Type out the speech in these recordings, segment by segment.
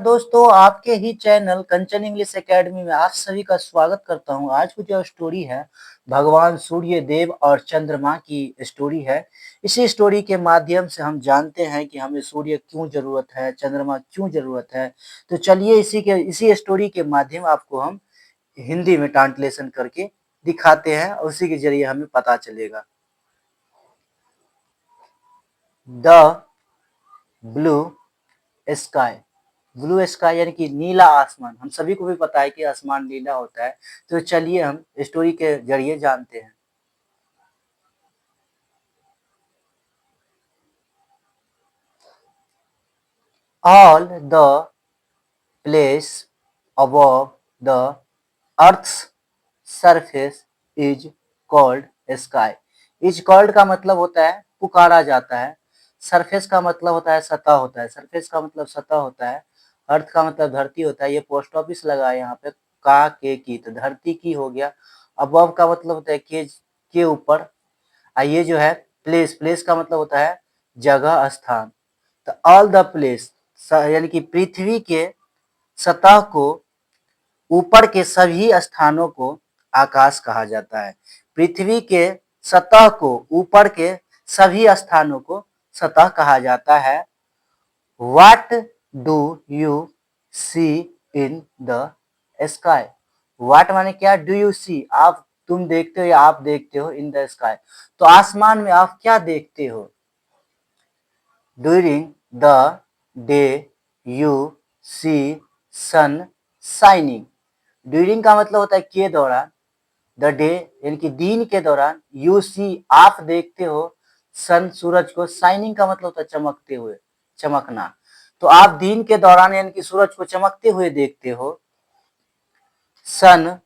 दोस्तों, आपके ही चैनल कंचन English academy में आप सभी का स्वागत करता हूं। आज की जो स्टोरी है भगवान सूर्य देव और चंद्रमा की स्टोरी है। इसी स्टोरी के माध्यम से हम जानते हैं कि हमें सूर्य क्यों जरूरत है, चंद्रमा क्यों जरूरत है। तो चलिए इसी स्टोरी के माध्यम आपको हम हिंदी में ट्रांसलेशन करके दिखाते हैं और उसी के जरिए हमें पता चलेगा। The blue sky, blue sky यानी कि नीला आसमान। हम सभी को भी पता है कि आसमान नीला होता है। तो चलिए हम स्टोरी के जरिए जानते हैं। All the place above the earth's surface is called sky. Is called का मतलब होता है पुकारा जाता है। सरफेस का मतलब होता है सतह होता है। सरफेस का मतलब सतह होता है। अर्थ का मतलब धरती होता है। ये पोस्ट ऑफिस लगा है यहाँ पे का के की, तो धरती की हो गया। अबव का मतलब होता है के ऊपर। ये जो है प्लेस, प्लेस का मतलब होता है जगह, स्थान। तो ऑल द प्लेस यानी कि पृथ्वी के सतह को, ऊपर के सभी स्थानों को आकाश कहा जाता है। पृथ्वी के सतह को, ऊपर के सभी स्थानों को सतह कहा जाता है। What do you see in the sky? What माने क्या, do you see आप, तुम देखते हो या आप देखते हो, in the sky तो आसमान में आप क्या देखते हो। During the day you see sun shining। During का मतलब होता है के दौरान, द डे यानी कि दिन के दौरान, यू सी आप देखते हो, सन सूरज को, शाइनिंग का मतलब होता है चमकते हुए, चमकना। तो आप दिन के दौरान यानी कि सूरज को चमकते हुए देखते हो। Sun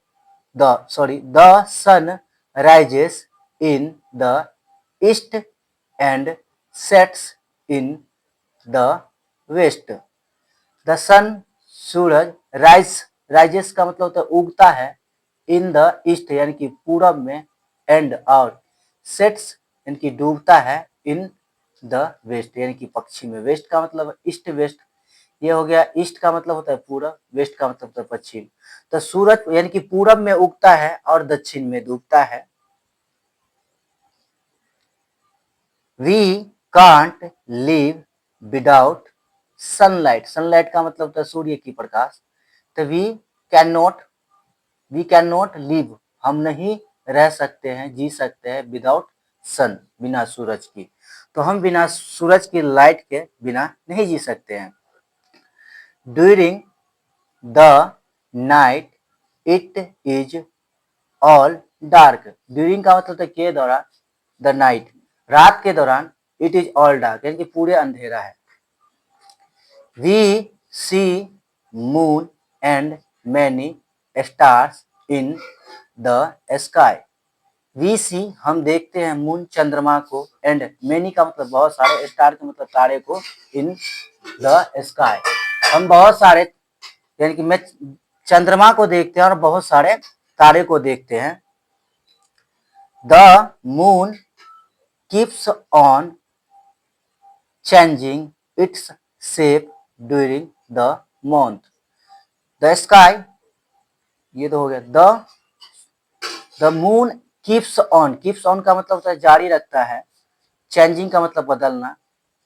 the sun rises in the east and sets in the west. The sun सूरज, राइजेस का मतलब होता है उगता है, इन द ईस्ट यानी कि पूरब में, एंड और सेट्स यानी कि डूबता है, इन द वेस्ट यानी कि पश्चिम में। वेस्ट का मतलब ईस्ट वेस्ट, ये हो गया। ईस्ट का मतलब होता है पूरब, वेस्ट का मतलब होता है पश्चिम। तो सूरज यानी कि पूरब में उगता है और दक्षिण में डूबता है। We can't live without sunlight. Sunlight का मतलब होता है सूर्य की प्रकाश। तो वी कैन नॉट लिव, हम नहीं रह सकते हैं, जी सकते हैं, विदाउट सन, बिना सूरज की। तो हम बिना सूरज की लाइट के बिना नहीं जी सकते हैं। During the night it is all dark. During का मतलब होता है के दौरान, द नाइट रात के दौरान, इट इज ऑल डार्क यानी कि पूरे अंधेरा है। We see moon and many stars in the sky. We see हम देखते हैं, मून चंद्रमा को, एंड मैनी का मतलब बहुत सारे, स्टार का मतलब तारे को, इन द स्काई हम बहुत सारे यानी कि मैं चंद्रमा को देखते हैं और बहुत सारे तारे को देखते हैं। The moon keeps on changing its shape during the month. The sky, ये तो हो गया। द मून कीप्स ऑन का मतलब होता है जारी रखता है। चेंजिंग का मतलब बदलना।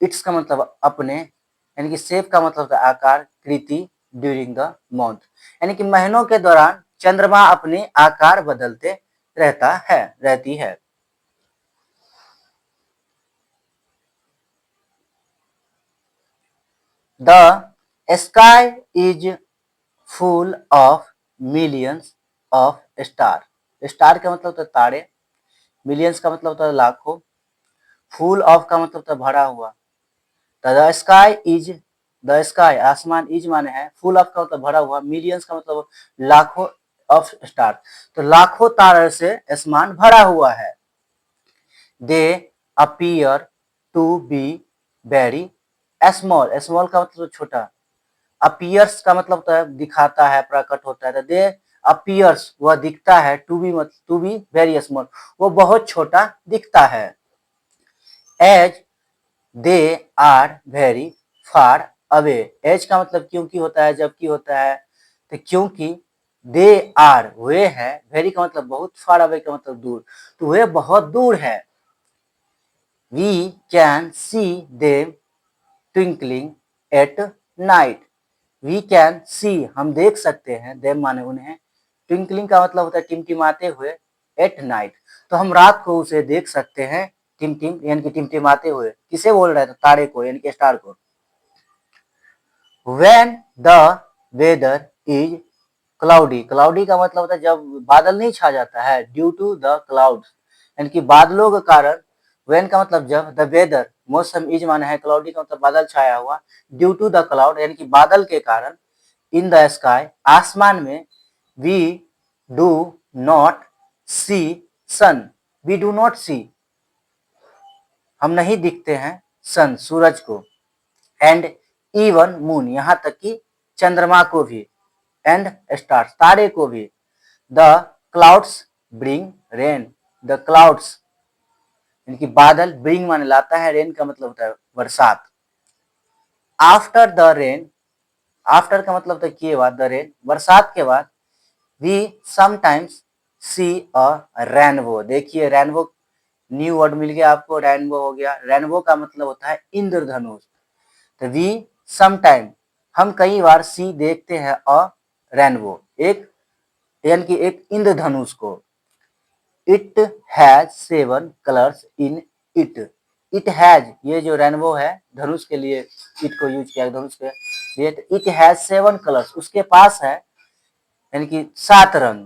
इट्स का मतलब अपने, यानी कि शेप का मतलब होता है आकार, कृति, ड्यूरिंग द मंथ यानी कि महीनों के दौरान चंद्रमा अपने आकार बदलते रहती है। The sky is full of millions of star. Star का मतलब होता है तारे, मिलियंस का मतलब होता है लाखों, फुल ऑफ का मतलब होता है भरा हुआ। द स्काई आसमान, इज माने है, फुल ऑफ का मतलब भरा हुआ, मिलियंस का मतलब लाखों, ऑफ स्टार तो लाखों तारे से आसमान भरा हुआ है। They appear to be very small. Small का मतलब छोटा, अपीयर्स का मतलब होता है दिखाता है, प्रकट होता है। दे अपीयर्स वह दिखता है, टू बी वेरी स्मॉल वो बहुत छोटा दिखता है। As they are very far away. As का मतलब क्योंकि होता है, जबकि होता है, तो क्योंकि दे आर वे है, वेरी का मतलब बहुत, फार अवे का मतलब दूर, तो वे बहुत दूर है। We can see them twinkling at night. We can see हम देख सकते हैं, देम माने उन्हें, ट्विंकलिंग का मतलब होता है टिमटिमाते हुए, एट नाइट तो हम रात को उसे देख सकते हैं, टिमटिम यानी कि टिमटिमाते हुए। किसे बोल रहे थे? तारे को यानी कि स्टार को। When the weather is cloudy, cloudy का मतलब होता है जब बादल नहीं छा जाता है, ड्यू टू द क्लाउड्स यानी कि बादलों के कारण। when का मतलब जब, द वेदर मौसम, इज माना है क्लाउडी का मतलब बादल छाया हुआ, ड्यू टू द क्लाउड यानी कि बादल के कारण, इन द स्काई आसमान में, we do not see sun, we do not see हम नहीं दिखते हैं, सन सूरज को, एंड इवन मून यहाँ तक कि चंद्रमा को भी, एंड स्टार्स तारे को भी। The clouds bring rain, the clouds यानी बादल, ब्रिंग माने लाता है, रेन का मतलब होता है बरसात। आफ्टर द रेन, आफ्टर का मतलब होता है के बाद, द रेन बरसात के बाद, we sometimes see a rainbow. देखिए रेनबो न्यू वर्ड मिल गया आपको, रेनबो हो गया। रेनबो का मतलब होता है इंद्रधनुष। तो वी समटाइम हम कई बार सी देखते हैं अ रेनबो, एक यानी कि एक इंद्रधनुष को। It has 7 colours in it, it has ये जो रेनबो है धनुष के लिए इट को यूज किया, धनुष के लिए। इट हैज 7 कलर्स उसके पास है यानी कि 7 रंग।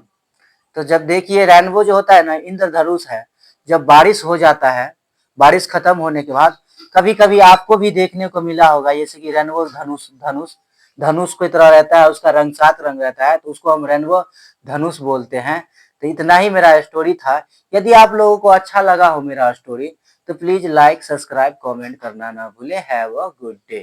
तो जब देखिए रेनबो जो होता है ना, इंद्रधनुष है, जब बारिश हो जाता है, बारिश खत्म होने के बाद कभी कभी आपको भी देखने को मिला होगा, जैसे कि रेनबो धनुष, धनुष धनुष की तरह रहता है, उसका रंग 7 रंग रहता है, तो उसको हम रेनबो धनुष बोलते हैं। तो इतना ही मेरा स्टोरी था। यदि आप लोगों को अच्छा लगा हो मेरा स्टोरी, तो प्लीज लाइक, सब्सक्राइब, कमेंट करना ना भूले। Have a good day.